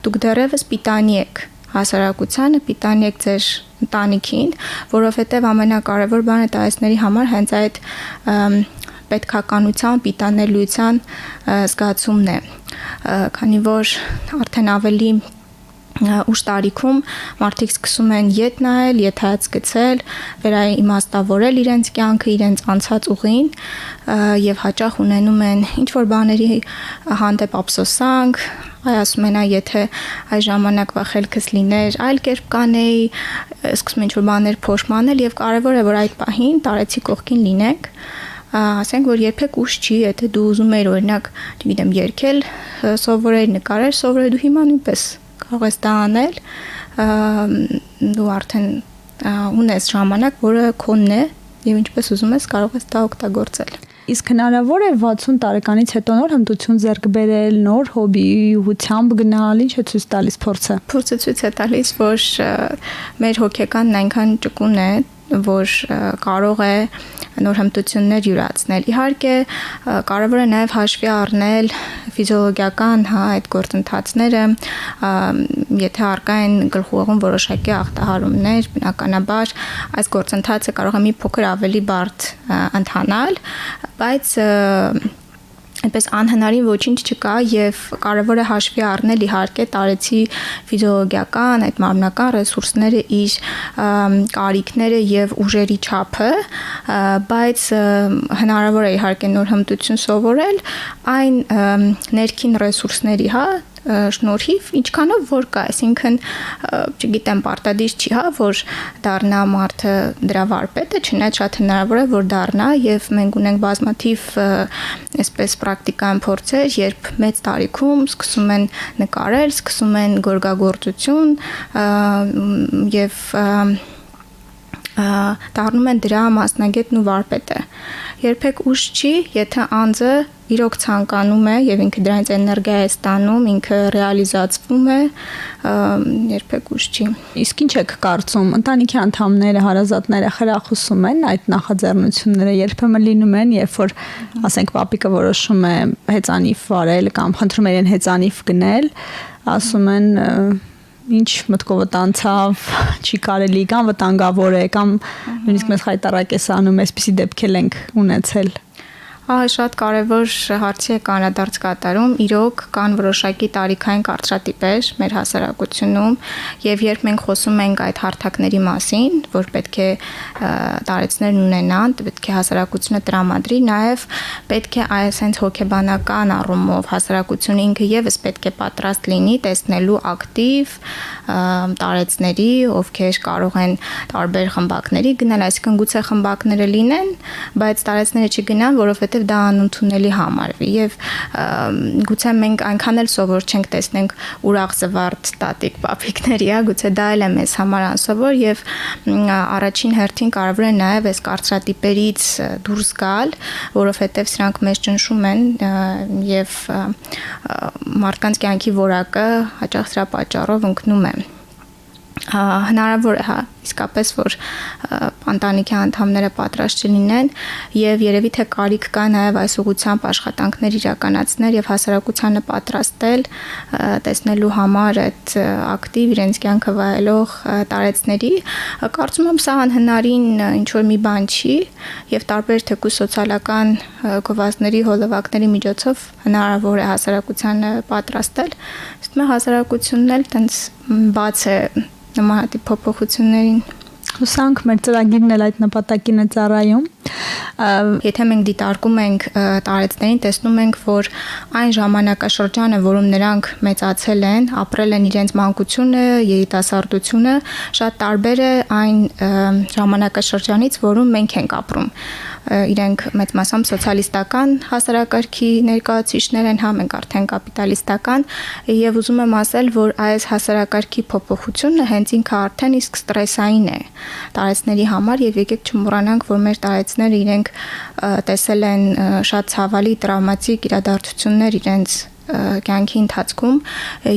դուք դեռևս պիտանի եք հասարակությանը, պիտանի եք ձեր ընտանիքին, որովհետև ամենակարևոր բանը տարեցների համար հենց այդ պետքականության, պիտանելիության զգացումն է, քանի որ արդեն ավելի ուշ տարիքում մարդիկ սկսում են ետ նայել, եթայց գցել, վերաիմաստավորել իրենց կյանքը, իրենց անցած ուղին եւ հաճախ ունենում են ինչ-որ բաների հանդեպ ափսոսանք, ասում են եթե այս ժամանակվա խելքս լիներ, այլ կերպ կանեի, սկսում ինչ-որ բաներ փոշմանել եւ կարեւոր է որ այդ պահին տարեցի կողքին լինեք, ասենք որ երբեք ուշ չի, եթե դու ուզում ես օրինակ, չգիտեմ, երգել, սովորել, նկարել, սովորել դու հիմա նույնպես կարող ես դա անել, դու արդեն ունես ժամանակ, որը քոնն է եւ ինչպես ուզում ես կարող ես դա օգտագործել։ Իսկ հնարավոր է 60 տարեկանից հետո նոր հմտություն ձեռք բերել, նոր հոբի ուղղությամբ գնալ, ինչ է ցույց տալիս փորձը։ Փորձը ցույց է տալիս, որ մեր հոգեկանն այնքան ճկուն է, որ կարող է նոր հմտություններ յուրացնել։ Իհարկե, կարևոր է նաև հաշվի առնել ֆիզիոլոգիական այդ գործընթացները, եթե առկա են գլխուղում որոշակի ախտահարումներ, բնականաբար այս գործընթացը կարող է մի փոքր ավելի բարդ ընթանալ, բայց այնպես անհնարին ոչինչ չկա եւ կարեւոր է հաշվի առնել իհարկե տարեցի ֆիզիոլոգիական, այդ մարմնական ռեսուրսները, իր կարիքները եւ ուժերի չափը, բայց հնարավոր է իհարկե նոր հմտություն սովորել այն ներքին ռեսուրսների, շնորհիվ ինչքանով որ կա, այսինքն, չգիտեմ, պարտադիր չի, որ դառնա մարդը դրա վարպետը, չնայած շատ հնարավոր է որ դառնա եւ մենք ունենք բազմաթիվ այսպես պրակտիկական փորձեր, երբ մեծ տարիքում սկսում են նկարել, սկսում են գորգագործություն եւ դառնում են դրա մասնագետն ու վարպետը։ Երբեք ուշ չի, եթե անձը իրոք ցանկանում է եւ ինքը դրանից էներգիա է ստանում, ինքը ռեալիզացվում է, երբեք ուշ չի։ Իսկ ինչ եք կարծում, ընտանիքի անդամները, հարազատները խրախուսում են այդ նախաձեռնությունները, երբեմն լինում են, երբ որ ասենք պապիկը որոշում է հեծանիվ վարել կամ խնդրում է իրեն հեծանիվ գնել, ասում են ինչ մտքովդ անցավ, չի կարելի, կամ վտանգավոր է, կամ նույնիսկ մեզ խայտարակ է անում, այսպիսի դեպքեր ենք ունեցել։ Շատ կարևոր հարցի եք անդրադարձ կատարում, իրոք կան որոշակի տարիքային կարծրատիպեր մեր հասարակությունում եւ երբ մենք խոսում ենք այդ հարթակների մասին, որ պետք է տարեցներն ունենան, պետք է հասարակությունը տրամադրի, նաեւ պետք է այսենց հոգեբանական առումով հասարակությունը ինքը եւս պետք է պատրաստ լինի տեսնելու ակտիվ տարեցների, ովքեր կարող են տարբեր խմբակների գնալ, այսինքն գուցե խմբակները լինեն, բայց տարեցները չգնան, որովհետեւ դա անընդունելի համարվի եւ գուցե մենք այնքան էլ սովոր չենք տեսնենք ուրախ զվարթ տատիկ պապիկների, գուցե դա էլ է մեզ համար անսովոր եւ առաջին հերթին կարևոր է նաեւ այս կարծրատիպերից դուրս գալ, որովհետեւ սրանք մեզ ճնշում են եւ մարդկանց կյանքի որակը հաճախ սրա պատճառով ընկնում է։ Հնարավոր է, իսկապես որ ընտանիքի անդամները պատրաստ չլինեն եւ երևի թե կարիք կա նաեւ այս ուղղությամբ աշխատանքներ իրականացնել եւ հասարակությանը պատրաստել տեսնելու համար այդ ակտիվ իրենց կյանքը վայելող տարեցների, կարծում եմ սա անհնարին ինչ որ մի բան չի եւ տարբեր թեկուզ սոցիալական գովազդների հոլովակների միջոցով հնարավոր է հասարակությանը պատրաստել, իսկ մեր հասարակությունն էլ տենց բաց է նմանատիպ փոփոխություններին։ Հուսանք մեր ծրագիրն էլ այդ նպատակին է ծառայում։ Եթե մենք դիտարկում ենք տարեցներին, տեսնում ենք, որ այն ժամանակաշրջանը, որում նրանք մեծացել են, ապրել են իրենց մանկությունը, երիտասարդությունը, շատ տարբեր է այն ժամանակաշրջանից, որում մենք ենք ապրում։ Իրենք մեծ մասամբ սոցիալիստական հասարակարգի ներկայացուցիչներ են, մենք արդեն կապիտալիստական, եւ ուզում եմ ասել, որ այս հասարակարգի փոփոխությունը հենց ինքը արդեն իսկ ստրեսային է տարեցների համար եւ եկեք չմոռանանք, որ մեր տարեցները իրենք տեսել են շատ ցավալի տրավմատիկ իրադարձություններ իրենց կյանքի ընթացքում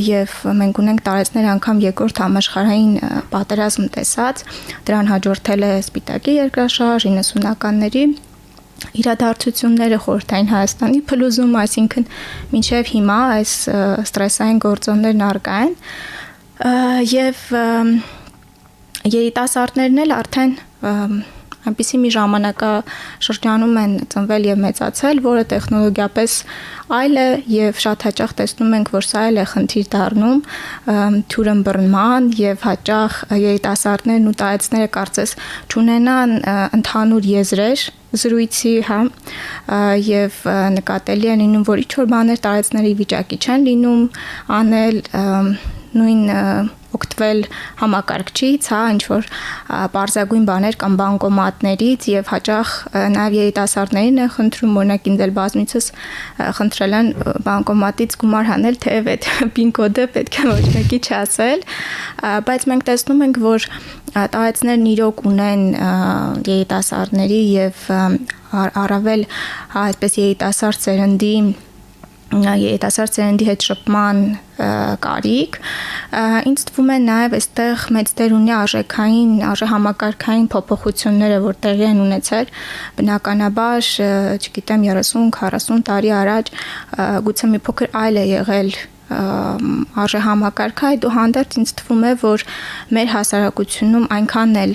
եւ մենք ունենք տարեցներ անգամ երկրորդ համաշխարհային պատերազմ տեսած, դրան հաջորդել է Սպիտակի երկրաշարժ 90-ականների իրադարձությունները խորհրդային Հայաստանի փլուզում, այսինքն մինչև հիմա այս ստրեսային գործոններն առկա են եւ երիտասարդներն էլ արդեն այնպիսի մի ժամանակաշրջանում են ծնվել եւ մեծացել, որը տեխնոլոգիապես այլ է եւ շատ հաճախ տեսնում ենք, որ սա էլ է խնդիր դառնում թյուրըմբռնման եւ հաճախ երիտասարդներն ու տարեցները կարծես չունենան ընդհանուր եզրեր զրույցի, հա, եւ նկատելի է լինում, որ ինչ-որ բաներ տարեցների վիճակի չեն լինում անել, նույն օգտվել համակարգչից, հա, ինչ որ բարձրագույն բաներ կամ բանկոմատներից եւ հաճախ նաեւ երիտասարդներին են խնդրում, օրինակ ինձ էլ բազմիցս խնդրել են բանկոմատից գումար հանել, թեև այդ PIN կոդը պետք է ոչ մեկի չասել, բայց մենք տեսնում ենք, որ տարեցներն իրոք ունեն երիտասարդների եւ առավել այսպես երիտասարդ սերնդի հետ շփման կարիք, ինձ թվում է նաև այստեղ մեծ դեր ունի արժեհամակարգային փոփոխությունները, որ տեղի են ունեցել, բնականաբար, չգիտեմ, 30-40 տարի առաջ գուցե մի փոքր այլ է եղել արժեհամակարգը, այդուհանդերձ ինձ թվում է, որ մեր հասարակությունում այնքան էլ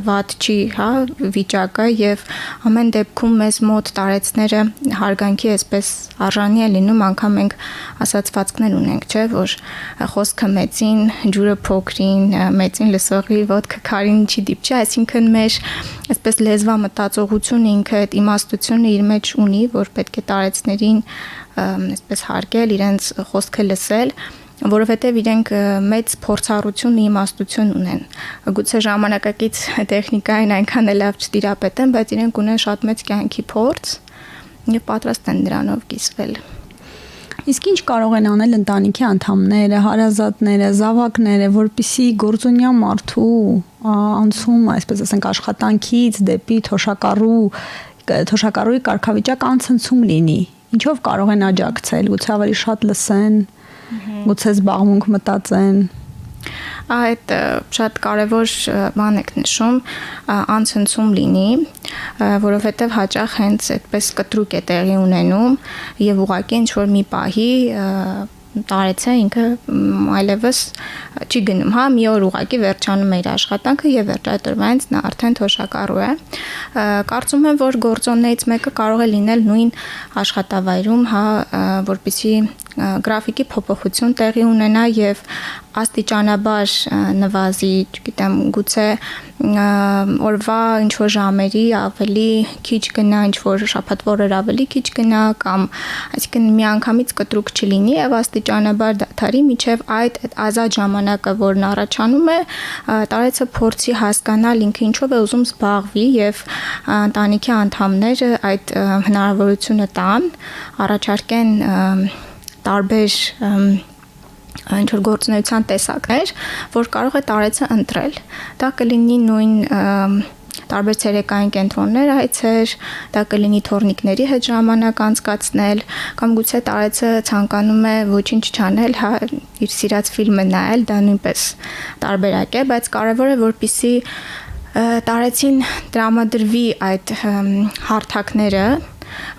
վատ չի, հա, վիճակը եւ ամեն դեպքում մեզ մոտ տարեցները հարգանքի այսպես արժանի է լինում, անգամ մենք ասացվածքներ ունենք, չէ, որ խոսքը մեծին, ջուրը փոքրին, մեծին լսողի ոտքը քարին չի դիպչի, այսինքն մեր այսպես լեզվա մտածողությունը ինքը այդ իմաստությունը իր մեջ ունի, որ պետք է տարեցներին այսպես հարգել, իրենց խոսքը լսել, որովհետև իրենք մեծ փորձառություն ու իմաստություն ունեն։ Գուցե ժամանակակից տեխնիկային այնքան էլ լավ չտիրապետեն, բայց իրենք ունեն շատ մեծ կյանքի փորձ եւ պատրաստ են դրանով կիսվել։ Իսկ ինչ կարող են անել ընտանիքի անդամները, հարազատները, զավակները, որպիսի գործունյա մարդու անցումը, այսպես ասենք, աշխատանքից դեպի թոշակառուի կարգավիճակ անցնցում լինի։ Ինչով կարող են աջակցել, գուցե ավելի շատ լսեն, գուցե զբաղմունք մտածեն։ Այդ շատ կարևոր բան եք նշում, անցնցում լինի, որովհետև հաճախ հենց այդպես կտրուկ է տեղի ունենում եւ ուղղակի ինչ որ մի պահի տարեցը ինքը այլևս չի գնում, հա, մի օր ուղղակի վերջանում է իր աշխատանքը եւ վերջայտորվանից նա արդեն թոշակառու է։ Կարծում եմ, որ գործոններից մեկը կարող է լինել նույն աշխատավայրում, հա, որպեսզի գրաֆիկի փոփոխություն տեղի ունենա եւ աստիճանաբար նվազի, չգիտեմ, գուցե օրվա ինչ որ ժամերի ավելի քիչ գնա, ինչ որ շաբաթվա օրեր ավելի քիչ գնա կամ այսինքն միանգամից կտրուկ չլինի եւ աստիճանաբար դադարի միջև այդ ազատ ժամանակը, որն առաջանում է, տարեցը փորձի հասկանալ ինքը ինչով է ուզում զբաղվի եւ ընտանիքի անդամները այդ հնարավորությունը տան, առաջարկեն տարբեր ինչ որ գործունեության տեսակներ, որ կարող է տարեցը ընտրել։ Դա կլինի նույն տարբեր ցերեկային կենտրոններ այցեր, դա կլինի թորնիկների հետ ժամանակ անցկացնել, կամ գուցե տարեցը ցանկանում է ոչինչ չանել, հա, իր սիրած ֆիլմը նայել, դա նույնպես տարբերակ է, բայց կարևոր է որպեսզի տարեցին տրամադրվի այդ հարթակները,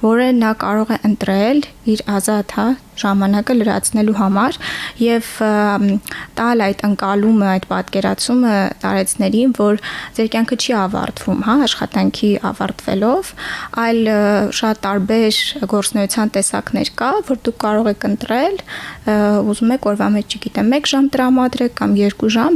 որը նա կարող է ընտրել իր ազատ, հա, ժամանակը լրացնելու համար եւ տալ այդ ընկալումը, այդ պատկերացումը տարեցներին, որ ձեր կյանքը չի ավարտվում, հա, աշխատանքի ավարտվելով, այլ շատ տարբեր գործունեության տեսակներ կա, որ դուք կարող եք ընտրել, ուզում եք օրվա մեջ, չգիտեմ, 1 ժամ տրամադրեք կամ 2 ժամ,